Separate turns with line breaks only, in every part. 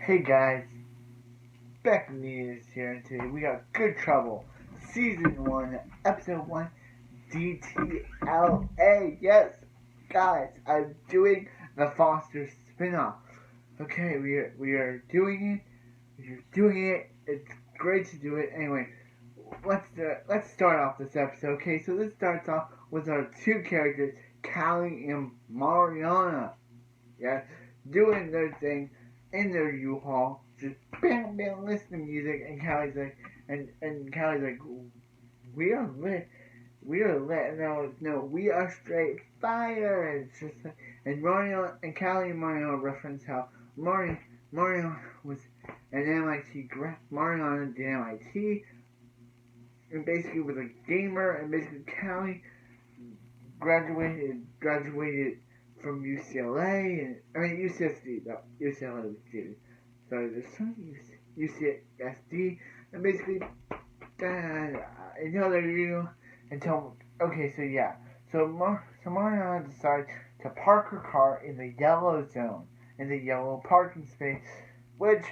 Hey guys, Beck News here, and today we got Good Trouble, Season 1, Episode 1, DTLA. Yes, guys, I'm doing the Foster spin-off. Okay, we are doing it. We're doing it. It's great to do it. Anyway, let's start off this episode. Okay, so this starts off with our two characters, Callie and Mariana. Yeah, doing their thing in their U-Haul, just bam bam listening to music, and Callie's like, we are lit, no, we are straight fire, and it's just like, and Mario and Callie and Mario reference how Mario was an MIT Mario did MIT, and basically was a gamer, and basically Callie graduated from UCLA, and I mean UCSD, no, UCLA was student. So there's some UCSD, and basically, until you, until, okay, so yeah. So Mariana decides to park her car in the yellow zone, in the yellow parking space, which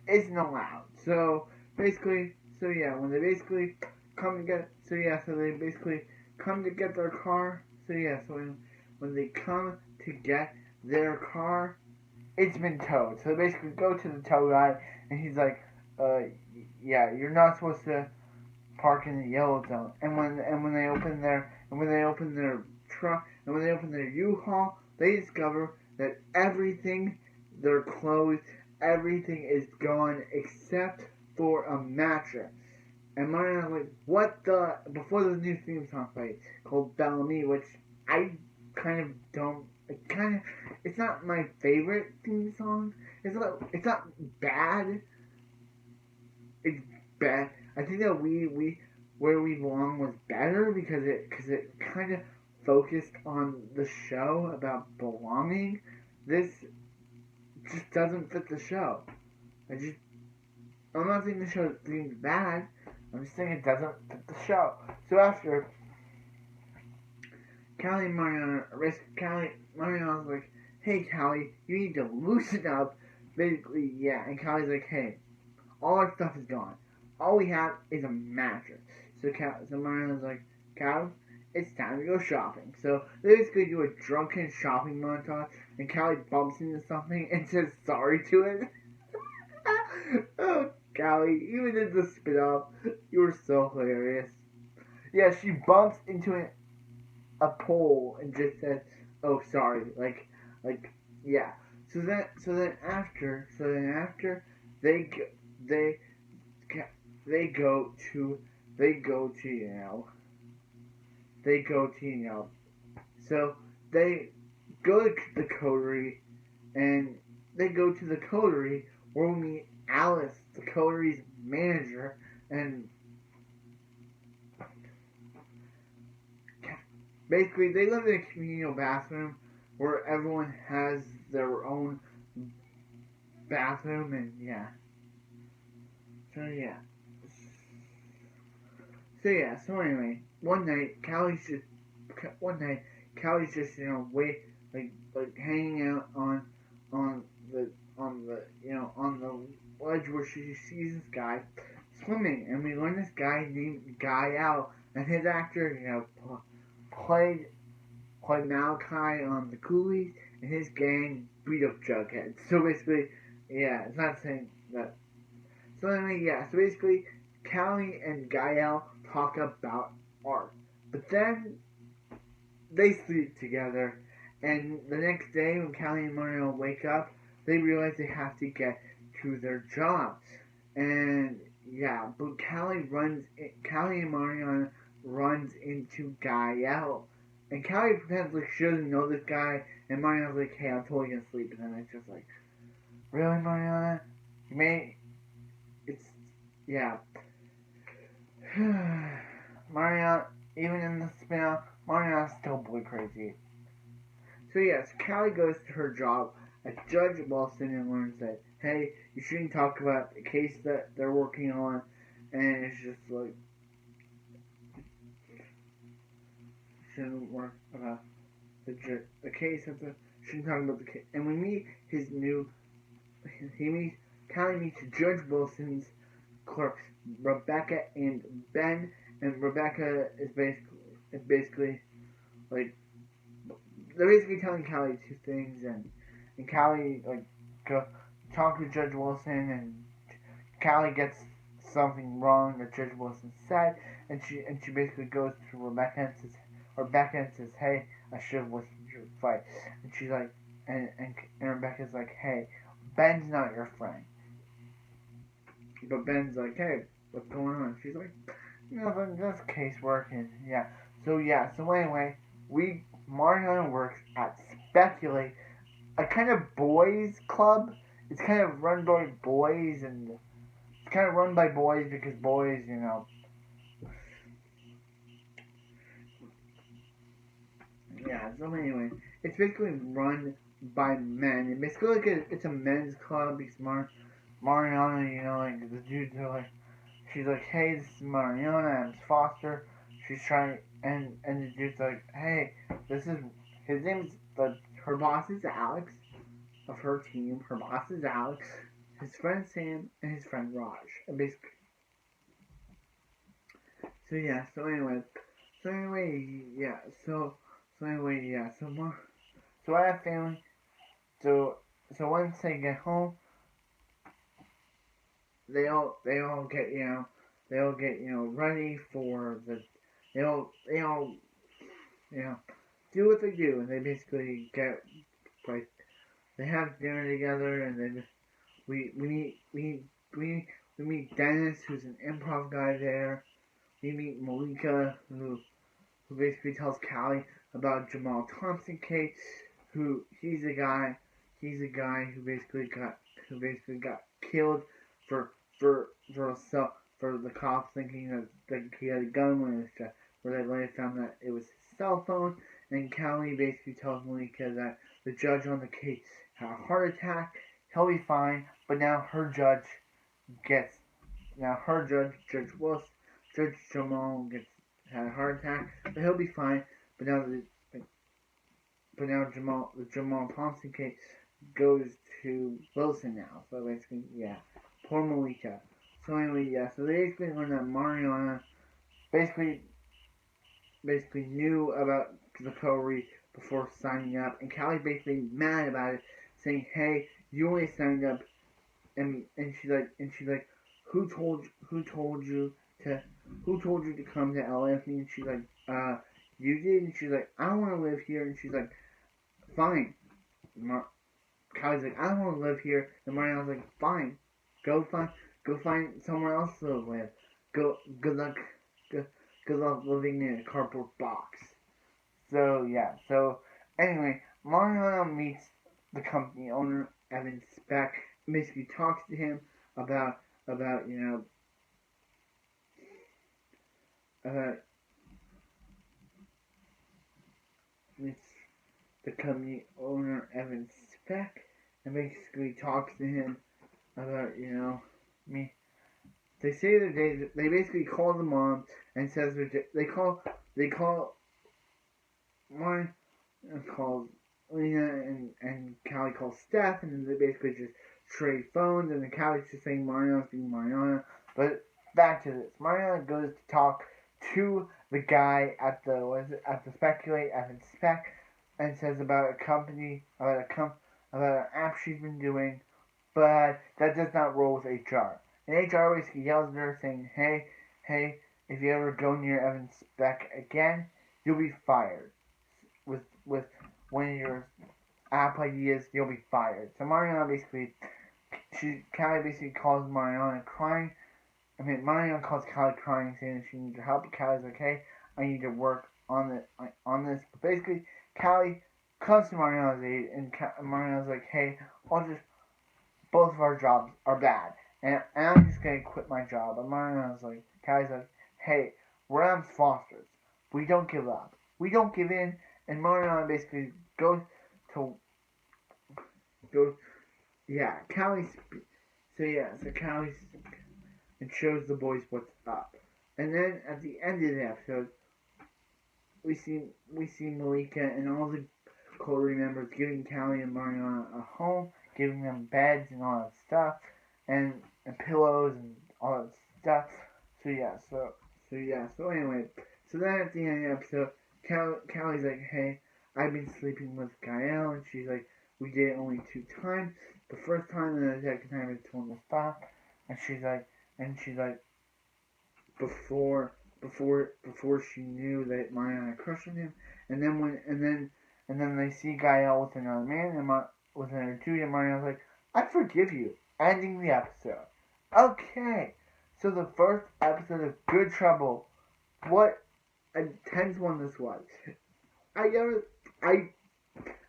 isn't allowed. So basically, so yeah, when they basically come to get, so yeah, so they basically come to get their car, so yeah, so when they come to get their car, it's been towed. So they basically go to the tow guy, and he's like, yeah, you're not supposed to park in the yellow zone. And when they open their truck, and when they open their U-Haul, they discover that everything, their clothes, everything is gone except for a mattress. And Mariana's like, what the? Before the new theme song played, called Bellamy, which I kind of don't, it's not my favorite theme song. It's not bad. It's bad. I think that Where We Belong was better because it kind of focused on the show about belonging. This just doesn't fit the show. I'm not saying the show seems bad. I'm just saying it doesn't fit the show. So after Callie and Mariana's like, hey Callie, you need to loosen up. Basically, yeah. And Callie's like, hey, all our stuff is gone. All we have is a mattress. So Mariana's like, Callie, it's time to go shopping. So they basically do a drunken shopping montage, and Callie bumps into something and says sorry to it. Oh, Callie, even in the spin-off, you were so hilarious. Yeah, she bumps into a pole and just says, "Oh, sorry." Yeah. So then after they they they go to they go to you know they go to so they go to the coterie, and they go to the coterie where we meet Alice, the coterie's manager, and basically they live in a communal bathroom where everyone has their own bathroom, and yeah. So yeah. So anyway, one night Callie's just wait like hanging out on the on the ledge where she sees this guy swimming, and we learn this guy named Guy out, and his actor played Malachi on the Coolies, and his gang beat up Jughead. So basically, yeah, it's not saying that. So anyway, yeah. So basically, Callie and Gael talk about art, but then they sleep together, and the next day when Callie and Mario wake up, they realize they have to get to their jobs, and yeah, but Callie and Mario runs into Gael, and Callie pretends like she doesn't know this guy, and Mariana's like, hey, I'm totally gonna sleep, and then it's just like, really, Mariana? You may, it's, yeah. Mariana, even in the spin-off, Mariana's still boy crazy. So yes, Callie goes to her job at Judge Wilson and learns that, hey, you shouldn't talk about the case that they're working on, and it's just like, shouldn't work about the case of the, shouldn't talk about the case. And we meet his new Callie meets Judge Wilson's clerks, Rebecca and Ben, and Rebecca is basically like they're basically telling Callie two things, and Callie like go talk to Judge Wilson, and Callie gets something wrong that Judge Wilson said, and she basically goes to Rebecca and says, hey, I should have listened to your advice, and she's like, and Rebecca's like, hey, Ben's not your friend, but Ben's like, hey, what's going on? She's like, nothing, just casework, and so anyway, Mariana works at Speculate, a kind of boys club. It's kind of run by boys, and it's kind of run by boys because boys, so anyway, it's basically run by men. And basically, like it's a men's club because Mariana, like the dudes are like, she's like, hey, this is Mariana, I'm Foster. She's trying, and the dude's like, hey, his name's her boss is Alex of her team. Her boss is Alex, his friend Sam, and his friend Raj. And basically, so anyway, so anyway, yeah, so anyway, so I have family. So once they get home, they all get ready for they all do what they do, and they basically get like they have dinner together, and then we meet Dennis, who's an improv guy there. We meet Malika, who basically tells Callie about Jamal Thompson case. Who he's a guy who basically got killed for the cops thinking that he had a gun when where they later found that it was his cell phone. And Callie basically tells Malika that the judge on the case had a heart attack. He'll be fine, but now Judge Wilson, Judge Jamal had a heart attack, but he'll be fine. But now the Jamal Thompson case goes to Wilson now. So basically, poor Malika. So anyway, so they basically learned that Mariana basically knew about the Coterie before signing up, and Callie's basically mad about it, saying, "Hey, you only signed up," and she's like, who told you to come to LA with me? And she's like, you did. And she's like, I don't want to live here. And she's like, fine. Callie's like, I don't want to live here. And Mariana's like, fine, go find somewhere else to live. Good luck living in a cardboard box. So anyway, Mariana meets the company owner, Evan Speck, basically talks to him about it's the company owner, Evan Speck, and basically talks to him about me. They say that they basically call the mom and says they call Mariana calls Lena, and Callie calls Steph, and then they basically just trade phones, and then Callie's just saying Mariana's being Mariana. But back to this, Mariana goes to talk to the guy at the Speculate Evan Spec, and says about a company about an app she's been doing, but that does not roll with HR. And HR basically yells at her saying, hey, if you ever go near Evan Spec again, you'll be fired. With one of your app ideas, you'll be fired. So Mariana Callie basically calls Mariana crying. Mariana calls Callie crying, saying that she needs her help. Callie's like, hey, I need to work on this. But basically, Callie comes to Mariana's aid, and Mariana's like, hey, both of our jobs are bad, and I'm just gonna quit my job. And Mariana's like, Callie's like, hey, we're Adams Fosters. We don't give up. We don't give in. And Mariana basically goes Callie. So Callie and shows the boys what's up. And then at the end of the episode, we see Malika and all the Coterie members giving Callie and Mariana a home, giving them beds and all that stuff, and pillows and all that stuff. So anyway, so then at the end of the episode, Callie's like, hey, I've been sleeping with Gael, and she's like, we did it only 2 times. The first time and the second time I told him to stop, and she's like, before she knew that Mariana had crushed on him, and then they see Gael with another man and with another dude, and Mariana's like, I forgive you. Ending the episode. Okay, so the first episode of Good Trouble. What a tense one this was.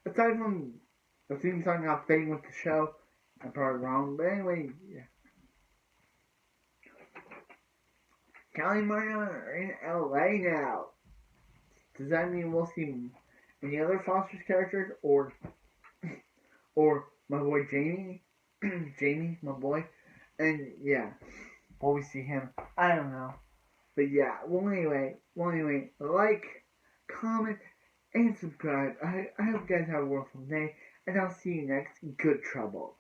Aside from the theme song not fitting with the show, I'm probably wrong, but anyway, yeah. Callie and Mariana are in LA now. Does that mean we'll see any other Foster's characters, or my boy Jamie? Jamie, my boy. And yeah, will we see him? I don't know. But yeah, well anyway, like, comment, and subscribe. I hope you guys have a wonderful day, and I'll see you next Good Trouble.